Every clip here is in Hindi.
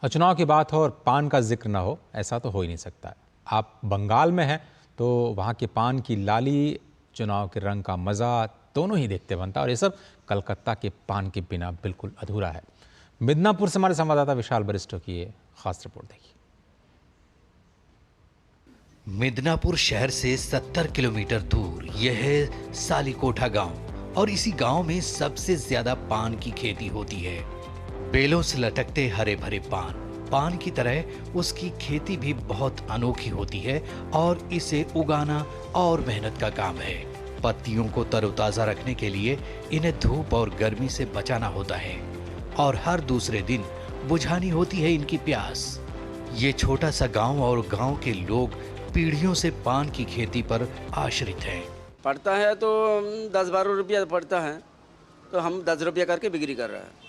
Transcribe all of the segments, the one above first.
चुनाव की बात हो और पान का जिक्र ना हो, ऐसा तो हो ही नहीं सकता है। आप बंगाल में हैं तो वहाँ के पान की लाली, चुनाव के रंग का मज़ा दोनों ही देखते बनता है और ये सब कलकत्ता के पान के बिना बिल्कुल अधूरा है। मिदनापुर से हमारे संवाददाता विशाल बरिस्टो की ये खास रिपोर्ट देखिए। मिदनापुर शहर से 70 किलोमीटर दूर यह है सालीकोठा गांव और इसी गांव में सबसे ज्यादा पान की खेती होती है। बेलों से लटकते हरे भरे पान की तरह उसकी खेती भी बहुत अनोखी होती है और इसे उगाना और मेहनत का काम है। पत्तियों को तरोताजा रखने के लिए इन्हें धूप और गर्मी से बचाना होता है और हर दूसरे दिन बुझानी होती है इनकी प्यास। ये छोटा सा गांव और गांव के लोग पीढ़ियों से पान की खेती पर आश्रित हैं। पड़ता है तो 10-12 रुपया पड़ता है, तो हम 10 रुपया करके बिक्री कर रहे हैं।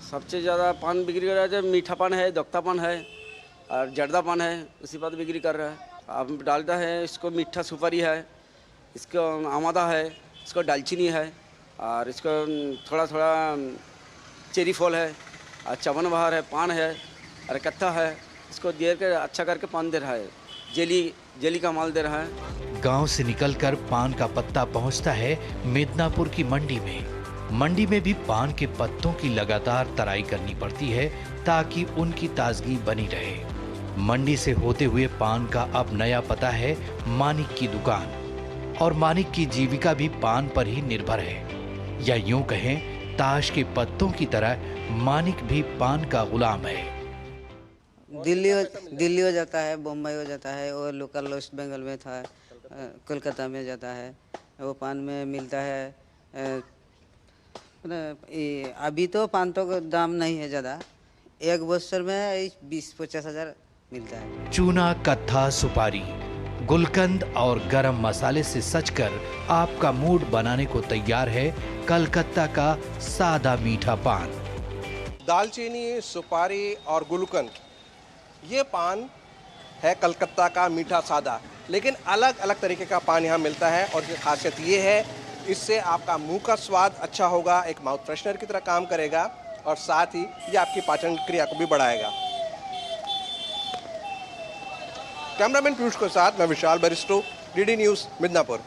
सबसे ज़्यादा पान बिक्री कर रहा है, मीठा पान है, दोक्ता पान है और जर्दा पान है, उसी पर बिक्री कर रहा है। अब डालता है, इसको मीठा सुपारी है, इसको आमादा है, इसको दालचीनी है और इसको थोड़ा थोड़ा चेरी फल है और चवन बहार है, पान है और कत्था है। इसको दे कर अच्छा करके पान दे रहा है, जेली का माल दे रहा है। गांव से निकलकर पान का पत्ता पहुंचता है मिदनापुर की मंडी में। मंडी में भी पान के पत्तों की लगातार तराई करनी पड़ती है ताकि उनकी ताजगी बनी रहे। मंडी से होते हुए पान का अब नया पता है मानिक की दुकान और मानिक की जीविका भी पान पर ही निर्भर है, या यूं कहें ताश के पत्तों की तरह मानिक भी पान का गुलाम है। दिल्ली हो जाता है, बम्बई हो जाता है और लोकल वेस्ट बंगाल में था, कोलकाता में जाता है। वो पान में मिलता है। अभी तो पान तो दाम नहीं है ज़्यादा, एक बस्तर में 20-50 हज़ार मिलता है। चूना, कत्था, सुपारी, गुलकंद और गरम मसाले से सजकर आपका मूड बनाने को तैयार है कलकत्ता का सादा मीठा पान। दालचीनी, सुपारी और गुलकंद, ये पान है कलकत्ता का मीठा सादा। लेकिन अलग अलग तरीके का पान यहाँ मिलता है और इसकी खासियत ये है, इससे आपका मुंह का स्वाद अच्छा होगा, एक माउथ फ्रेशनर की तरह काम करेगा और साथ ही ये आपकी पाचन क्रिया को भी बढ़ाएगा। कैमरामैन पीयूष के साथ मैं विशाल बरिस्टो, डीडी न्यूज़, मिदनापुर।